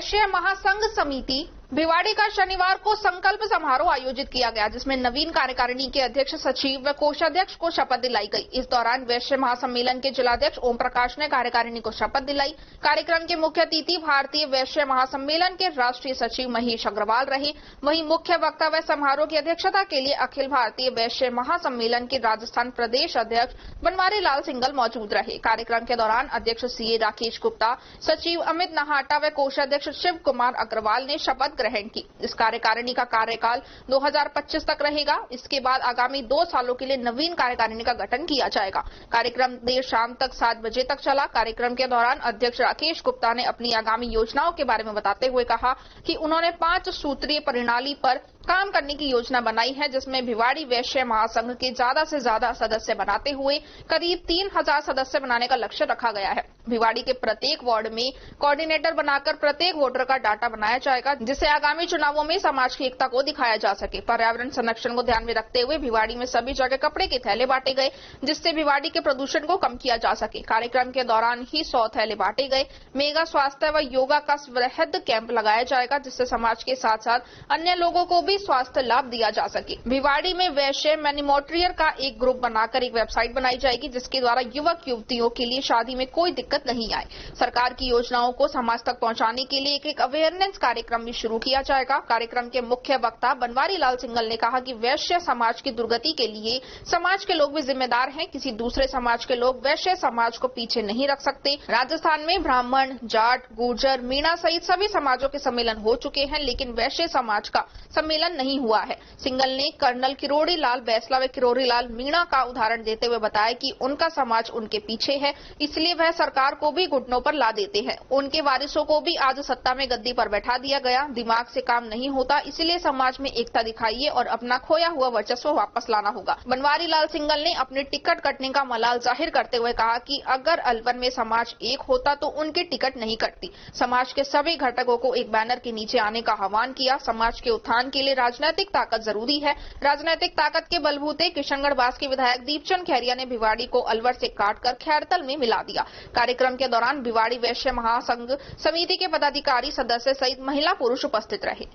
वैश्य महासंघ समिति भिवाड़ी का शनिवार को संकल्प समारोह आयोजित किया गया, जिसमें नवीन कार्यकारिणी के अध्यक्ष, सचिव व कोषाध्यक्ष को शपथ दिलाई गई। इस दौरान वैश्य महासम्मेलन के जिलाध्यक्ष ओम प्रकाश ने कार्यकारिणी को शपथ दिलाई। कार्यक्रम के मुख्य अतिथि भारतीय वैश्य महासम्मेलन के राष्ट्रीय सचिव महेश अग्रवाल रहे। वहीं मुख्य वक्ता व समारोह की अध्यक्षता के लिए अखिल भारतीय वैश्य महासम्मेलन के राजस्थान प्रदेश अध्यक्ष बनवारी लाल सिंघल मौजूद रहे। कार्यक्रम के दौरान अध्यक्ष सीए राकेश गुप्ता, सचिव अमित नाहाटा व कोषाध्यक्ष शिव कुमार अग्रवाल ने शपथ ग्रहण की। इस कार्यकारिणी का कार्यकाल 2025 तक रहेगा। इसके बाद आगामी 2 सालों के लिए नवीन कार्यकारिणी का गठन किया जाएगा। कार्यक्रम देर शाम तक 7 बजे तक चला। कार्यक्रम के दौरान अध्यक्ष राकेश गुप्ता ने अपनी आगामी योजनाओं के बारे में बताते हुए कहा कि उन्होंने 5 सूत्रीय प्रणाली पर काम करने की योजना बनाई है, जिसमें भिवाड़ी वैश्य महासंघ के ज्यादा से ज्यादा सदस्य बनाते हुए करीब 3000 सदस्य बनाने का लक्ष्य रखा गया है। भिवाड़ी के प्रत्येक वार्ड में कोऑर्डिनेटर बनाकर प्रत्येक वोटर का डाटा बनाया जाएगा, जिससे आगामी चुनावों में समाज की एकता को दिखाया जा सके। पर्यावरण संरक्षण को ध्यान में रखते हुए भिवाड़ी में सभी जगह कपड़े के थैले बांटे गए, जिससे भिवाड़ी के प्रदूषण को कम किया जा सके। कार्यक्रम के दौरान ही 100 थैले बांटे गए। मेगा स्वास्थ्य व योगा का वृहद कैंप लगाया जाएगा, जिससे समाज के साथ साथ अन्य लोगों को भी स्वास्थ्य लाभ दिया जा सके। भिवाड़ी में वैश्य मैनिमोट्रियर का एक ग्रुप बनाकर एक वेबसाइट बनाई जाएगी, जिसके द्वारा युवक युवतियों के लिए शादी में कोई दिक्कत नहीं आए। सरकार की योजनाओं को समाज तक पहुंचाने के लिए एक अवेयरनेस कार्यक्रम भी शुरू किया जाएगा। कार्यक्रम के मुख्य वक्ता बनवारी लाल सिंघल ने कहा कि वैश्य समाज की दुर्गति के लिए समाज के लोग भी जिम्मेदार हैं। किसी दूसरे समाज के लोग वैश्य समाज को पीछे नहीं रख सकते। राजस्थान में ब्राह्मण, जाट, गुर्जर, मीणा सहित सभी समाजों के सम्मेलन हो चुके हैं, लेकिन वैश्य समाज का सम्मेलन नहीं हुआ है। सिंघल ने कर्नल किरोड़ी लाल बैसला व किरोड़ी लाल मीणा का उदाहरण देते हुए बताया कि उनका समाज उनके पीछे है, इसलिए वह सरकार को भी घुटनों पर ला देते हैं। उनके वारिसों को भी आज सत्ता में गद्दी पर बैठा दिया गया। दिमाग से काम नहीं होता, इसलिए समाज में एकता दिखाइए और अपना खोया हुआ वर्चस्व वापस लाना होगा। बनवारी लाल सिंघल ने अपने टिकट कटने का मलाल जाहिर करते हुए कहा कि अगर अलवर में समाज एक होता तो उनकी टिकट नहीं कटती। समाज के सभी घटकों को एक बैनर के नीचे आने का आह्वान किया। समाज के उत्थान के लिए राजनीतिक ताकत जरूरी है। राजनीतिक ताकत के बलबूते किशनगढ़ बास के विधायक दीपचंद खैरिया ने भिवाड़ी को अलवर से काटकर खैरतल में मिला दिया। कार्यक्रम के दौरान भिवाड़ी वैश्य महासंघ समिति के पदाधिकारी, सदस्य सहित महिला पुरुष उपस्थित रहे।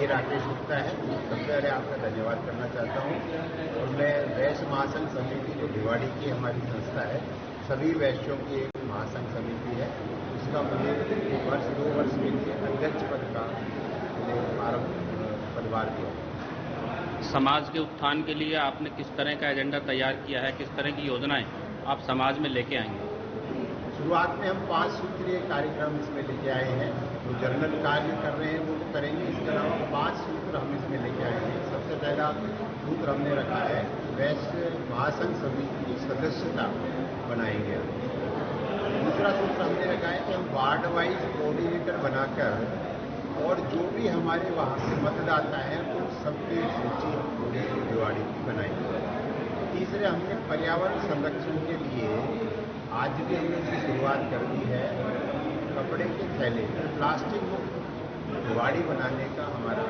राकेश गुप्ता है। सबसे पहले आपका धन्यवाद करना चाहता हूँ। और मैं वैश्य महासंघ समिति जो भिवाड़ी की हमारी संस्था है, सभी वैश्यों की एक महासंघ समिति है। उसका मुझे 2 वर्ष के लिए अध्यक्ष पद का पदभार दिया। समाज के उत्थान के लिए आपने किस तरह का एजेंडा तैयार किया है, किस तरह की योजनाएं आप समाज में लेके आएंगे? शुरुआत में हम 5 सूत्रीय कार्यक्रम इसमें लेके आए हैं। जो जनरल कार्य कर रहे हैं वो करेंगे। इसके अलावा 5 सूत्र हम इसमें लेके आए हैं। सबसे पहला सूत्र हमने रखा है वैश्य महासंघ समिति की सदस्यता बनाएंगे। दूसरा सूत्र हमने रखा है कि हम वार्ड वाइज कोऑर्डिनेटर बनाकर और जो भी हमारे वहाँ से मतदाता हैं उन सबकी सूची पूरी भिवाड़ी की बनाएंगे। तीसरे हमने पर्यावरण संरक्षण के लिए आज भी हमने इसकी शुरुआत कर दी है। कपड़े के थैले, प्लास्टिक मुक्त भिवाड़ी बनाने का हमारा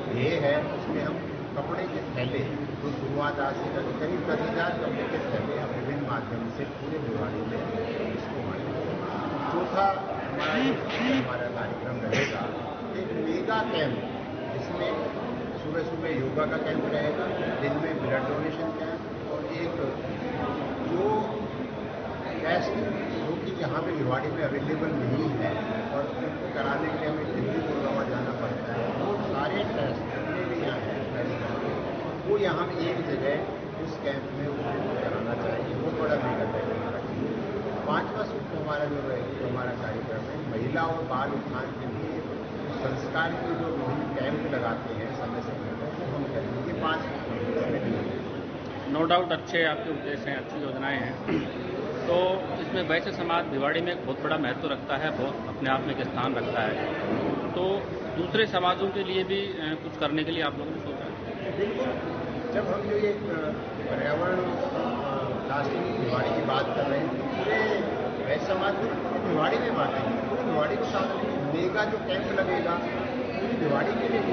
ध्येय है। उसमें हम कपड़े के थैले तो शुरुआत आज से करीब 10,000 कपड़े के थैले हम विभिन्न माध्यम से पूरे भिवाड़ी में इसको मानेंगे। चौथा हमारा कार्यक्रम रहेगा एक मेगा कैंप, जिसमें सुबह योगा का कैंप रहेगा, दिन में ब्लड डोनेशन कैंप और एक जो टेस्ट जो कि यहाँ पे भिवाड़ी में अवेलेबल नहीं है और उनको कराने के लिए हमें दिल्ली गुड़गांव जाना पड़ता है। वो सारे टेस्ट जितने भी यहाँ हैं वो यहाँ एक जगह उस कैंप में उनको कराना चाहिए। वो बड़ा बेहतर है हमारा। 5वां सूत्र हमारा जो हमारा कार्यक्रम है महिला और बाल उत्थान के लिए संस्कार के जो विभिन्न कैंप लगाते हैं समय समय पर वो हम करेंगे। ये 5 सूत्र नो डाउट अच्छे आपके उद्देश्य हैं, अच्छी योजनाएं हैं। तो इसमें वैश्य समाज भिवाड़ी में एक बहुत बड़ा महत्व रखता है, बहुत अपने आप में एक स्थान रखता है। तो दूसरे समाजों के लिए भी कुछ करने के लिए आप लोगों ने सोचा है? बिल्कुल। जब हम जो ये पर्यावरण प्लास्टिक भिवाड़ी की बात कर रहे हैं पूरे वैश्य समाज को भिवाड़ी में बांटेंगे। पूरी भिवाड़ी को साथ मेगा जो कैंप लगेगा पूरी भिवाड़ी के लिए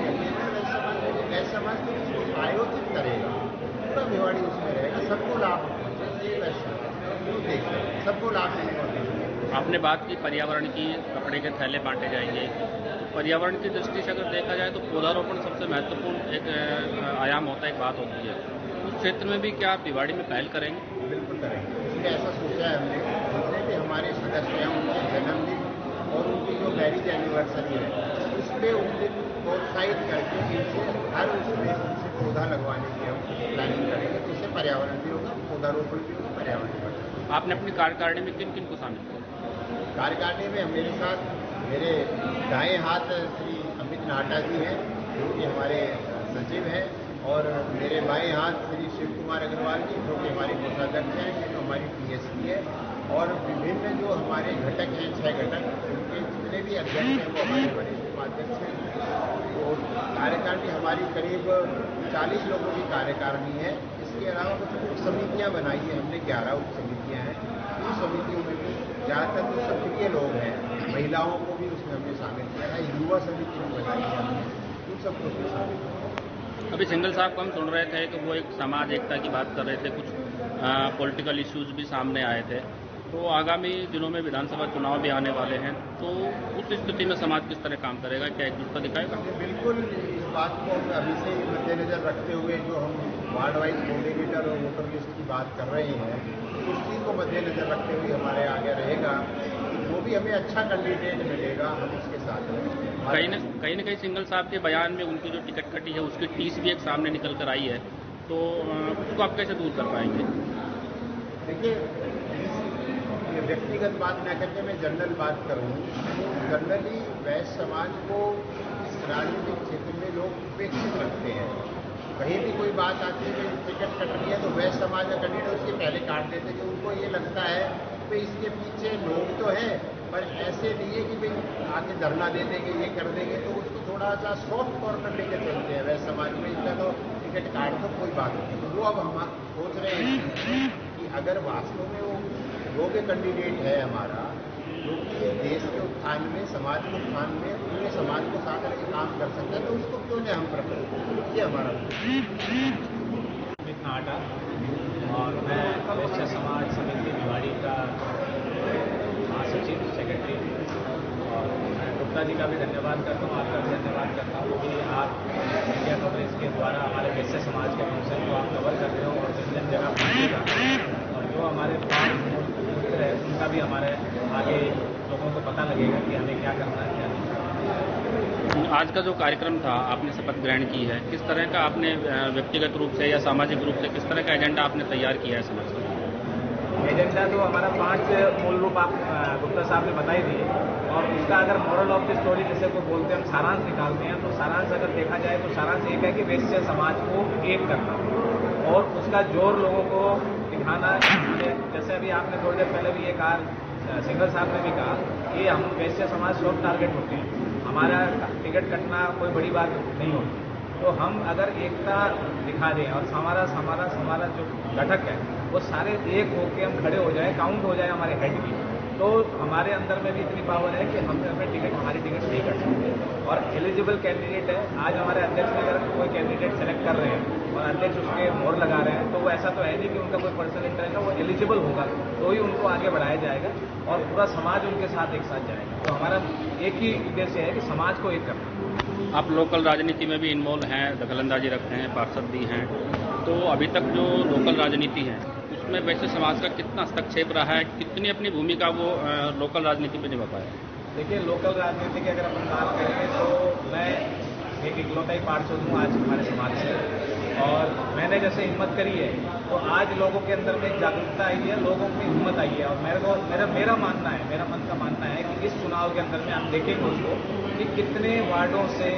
वैश्य समाज को उसको आयोजित करेगा। पूरा भिवाड़ी उसमें रहेगा, सबको लाभ ये वैश्य सबको लाभ मिलेगा। आपने बात की पर्यावरण की, कपड़े के थैले बांटे जाएंगे। पर्यावरण की दृष्टि से अगर देखा जाए तो पौधारोपण सबसे महत्वपूर्ण एक आयाम होता है, एक बात होती है। उस क्षेत्र में भी क्या आप भिवाड़ी में पहल करेंगे? बिल्कुल करेंगे। इसलिए ऐसा सोचा है हमने, जितने भी हमारे सदस्य हैं उनके जन्मदिन और उनकी जो मैरिज एनिवर्सरी है उस पर उनके प्रोत्साहित करके इनसे हर उसमें उनसे पौधा लगवाने की हम प्लानिंग करेंगे। तो इससे पर्यावरण भी होगा, पौधारोपण भी होगा, पर्यावरण भी होगा। आपने अपनी कार्यकारिणी में किन किन को शामिल किया? कार्यकारिणी में मेरे साथ मेरे दाएं हाथ श्री अमित नाटा जी हैं जो कि हमारे सचिव हैं और मेरे बाएं हाथ श्री शिव कुमार अग्रवाल जी जो कि हमारे कोषाध्यक्ष हैं, जो हमारी पीएससी है और विभिन्न जो हमारे घटक हैं 6 घटक उनके जितने भी अध्यक्ष हैं वो हमारे वरिष्ठ उपाध्यक्ष हैं। और कार्यकारिणी हमारी करीब 40 लोगों की कार्यकारिणी है। इसके अलावा कुछ उप समितियाँ बनाई हैं हमने, 11 उप समितियाँ हैं। उन समितियों में भी ज़्यादातर जो सक्रिय लोग हैं महिलाओं को भी उसमें हमने शामिल किया है। युवा समिति भी बनाई है हमने, उन सबको उसमें शामिल किया। अभी सिंगल साहब को हम सुन रहे थे कि वो एक समाज एकता की बात कर रहे थे, कुछ पॉलिटिकल इश्यूज भी सामने आए थे। तो आगामी दिनों में विधानसभा चुनाव भी आने वाले हैं, तो उस स्थिति में समाज किस तरह काम करेगा, क्या एकजुटता दिखाएगा? बिल्कुल, इस बात को हम अभी से मद्देनजर रखते हुए जो हम वार्ड वाइज कोऑर्डिनेटर और वोटर लिस्ट की बात कर रहे हैं उस चीज़ को मद्देनजर रखते हुए हमारे आगे रहेगा। वो भी हमें अच्छा कैंडिडेट मिलेगा, हम उसके साथ रहेंगे। कहीं न कहीं सिंगल साहब के बयान में उनकी जो टिकट कटी है उसकी टीस भी एक सामने निकल कर आई है, तो उसको आप कैसे दूर कर पाएंगे? देखिए, व्यक्तिगत बात न करके मैं जनरल बात करूँ तो जनरली वैश्य समाज को इस राजनीतिक क्षेत्र में लोग उपेक्षित रखते हैं। कहीं भी कोई बात आती है कि टिकट कट रही है तो वैश्य समाज का कैंडिडेट उसके पहले काट देते हैं। उनको ये लगता है कि इसके पीछे लोग तो है पर ऐसे नहीं है कि भाई आके धरना दे देंगे, ये कर देंगे, तो उसको थोड़ा सा सॉफ्ट कॉर्नर लेके चलते हैं वैश्य समाज में। इसका तो टिकट काट दो कोई बात नहीं। तो वो अब हम सोच रहे हैं कि अगर वास्तव में वो योग्य कैंडिडेट है हमारा जो कि देश के उत्थान में, समाज के उत्थान में पूरे समाज को साथ लेकर काम कर सकता है तो उसको क्यों नहीं हम प्रेफर करें। ये हमारा अमित नाटा और मैं वैश्य समाज समिति भिवाड़ी का महासचिव सेक्रेटरी। और मैं गुप्ता जी का भी धन्यवाद करता हूँ, आपका भी धन्यवाद करता हूँ कि आप मीडिया कवरेज के द्वारा हमारे वैश्य समाज के फंक्शन को आप कवर कर रहे हो और जिन जिन जगह पहुँचेगा और जो हमारे 5 मित्र है उनका भी हमारे आगे लोगों को पता लगेगा कि हमें क्या करना है, क्या नहीं। आज का जो कार्यक्रम था, आपने शपथ ग्रहण की है, किस तरह का आपने व्यक्तिगत रूप से या सामाजिक रूप से किस तरह का एजेंडा आपने तैयार किया है समाज का? एजेंडा तो हमारा 5 मूल रूप आप गुप्ता साहब ने बताई दिए और उसका अगर मॉरल ऑफ द स्टोरी जैसे को बोलते हैं, हम सारांश निकालते हैं तो सारांश अगर देखा जाए तो सारांश एक है कि वैश्य समाज को एक करना और उसका जोर लोगों को दिखाना। जैसे अभी आपने थोड़ी देर पहले भी ये कहा, सिंगल साहब ने भी कहा कि हम वैश्य समाज सॉफ्ट टारगेट होते हैं, हमारा टिकट कटना कोई बड़ी बात नहीं होती। तो हम अगर एकता दिखा दें और हमारा जो घटक है वो सारे एक होके हम खड़े हो जाए, काउंट हो जाए हमारे हेड की, तो हमारे अंदर में भी इतनी पावर है कि हम अपने टिकट हमारी टिकट नहीं कट सकते। और एलिजिबल कैंडिडेट है, आज हमारे अध्यक्ष ने अगर कोई कैंडिडेट सेलेक्ट कर रहे हैं और अध्यक्ष उसके मोहर लगा रहे हैं तो वो ऐसा तो है नहीं कि उनका कोई पर्सनल इंटरेस्ट है, वो एलिजिबल होगा तो ही उनको आगे बढ़ाया जाएगा और पूरा समाज उनके साथ एक साथ जाएगा। तो हमारा एक ही उद्देश्य है कि समाज को एक करना। आप लोकल राजनीति में भी इन्वॉल्व हैं, दखलंदाजी रखते हैं, पार्षद भी हैं, तो अभी तक जो लोकल राजनीति है उसमें वैश्य समाज का कितना हस्तक्षेप रहा है, कितनी अपनी भूमिका वो लोकल राजनीति में निभा पाया? देखिए, लोकल राजनीति की अगर अपन बात करेंगे तो मैं एक इकलौता ही पार्षद हूँ आज हमारे समाज से, और मैंने जैसे हिम्मत करी है तो आज लोगों के अंदर में जागरूकता आई है, लोगों की हिम्मत आई है। और मेरा मानना है, मेरा मन का मानना है कि इस चुनाव के अंदर में हम देखेंगे उसको कि कितने वार्डों से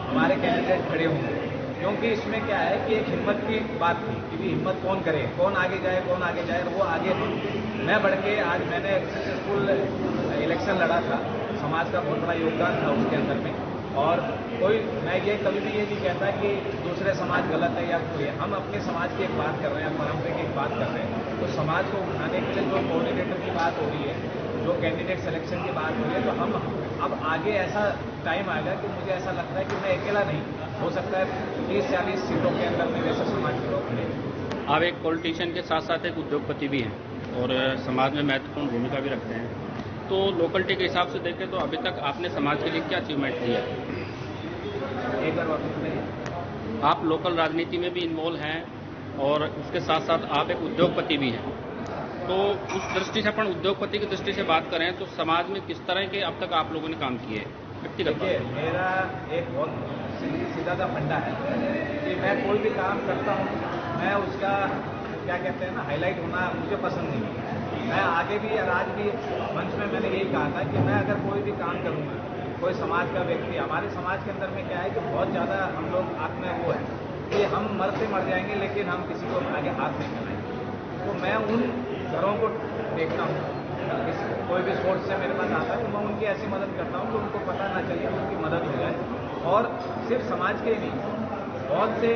हमारे कैंडिडेट खड़े होंगे, क्योंकि इसमें क्या है कि एक हिम्मत की बात थी कि हिम्मत कौन करे, कौन आगे जाए, और वो आगे थे। मैं बढ़ के आज मैंने सक्सेसफुल इलेक्शन लड़ा था, समाज का बहुत बड़ा योगदान था उसके अंदर में। और मैं ये कभी भी ये नहीं कहता कि दूसरे समाज गलत है या कोई है। हम अपने समाज की एक बात कर रहे हैं, परंपरा की एक बात कर रहे हैं, तो समाज को उठाने के लिए जो कोऑर्डिनेटर की बात हो रही है, जो कैंडिडेट सिलेक्शन की बात हो रही है, तो हम अब आगे ऐसा टाइम आएगा कि मुझे ऐसा लगता है कि मैं अकेला नहीं, हो सकता है 30-40 सीटों के अंदर में वैसे समाज के लोग खड़े। आप एक पॉलिटिशियन के साथ साथ एक उद्योगपति भी हैं और समाज में महत्वपूर्ण भूमिका भी रखते हैं, तो लोकलिटी के हिसाब से देखें तो अभी तक आपने समाज के लिए क्या अचीवमेंट किया है? एक बार वापस बताइए। आप लोकल राजनीति में भी इन्वॉल्व हैं और उसके साथ साथ आप एक उद्योगपति भी हैं, तो उस दृष्टि से अपन उद्योगपति की दृष्टि से बात करें तो समाज में किस तरह के अब तक आप लोगों ने काम किए व्यक्तिगत? देखिए, मेरा एक बहुत सीधा सा फंडा है कि मैं कोई भी काम करता हूँ, मैं उसका क्या कहते हैं ना, हाईलाइट होना मुझे पसंद नहीं है। मैं आगे भी और आज भी मंच में मैंने यही कहा था कि मैं अगर कोई भी काम करूँगा, कोई समाज का व्यक्ति, हमारे समाज के अंदर में क्या है कि बहुत ज़्यादा हम लोग आत्मा वो है कि हम मरते मर जाएंगे लेकिन हम किसी को आगे हाथ नहीं फैलाएंगे। तो मैं उन घरों को देखता हूँ, कोई भी सोर्स से मेरे पास आता है तो मैं उनकी ऐसी मदद करता हूँ कि उनको पता ना चले, उनकी मदद हो जाए। और सिर्फ समाज के ही नहीं, बहुत से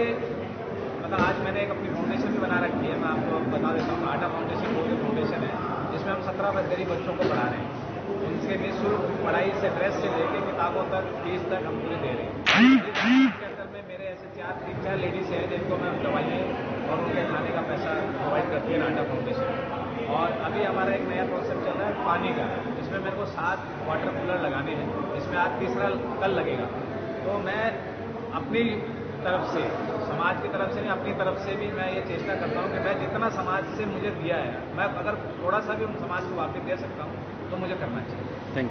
मतलब आज मैंने एक अपनी फाउंडेशन भी बना रखी है, मैं आपको बता देता हूँ। आटा फाउंडेशन बोल के फाउंडेशन है, जिसमें हम 17 गरीब बच्चों को पढ़ा रहे हैं। उनसे निःशुल्क पढ़ाई से, ड्रेस से लेके किताबों तक, फीस तक हम पूरी दे रहे हैं। इसके अंदर में मेरे ऐसे 3-4 लेडीज हैं जिनको मैं दवाइयाँ और उनके खाने का पैसा प्रोवाइड करती है आटा फाउंडेशन। और अभी हमारा एक नया कॉन्सेप्ट चल रहा है पानी का, जिसमें मेरे को 7 वाटर कूलर लगाने हैं, जिसमें आज तीसरा कल लगेगा। तो मैं अपनी तरफ से, समाज की तरफ से नहीं, अपनी तरफ से भी मैं ये चेष्टा करता हूँ कि मैं जितना समाज से मुझे दिया है, मैं अगर थोड़ा सा भी उन समाज को वापस दे सकता हूँ तो मुझे करना चाहिए।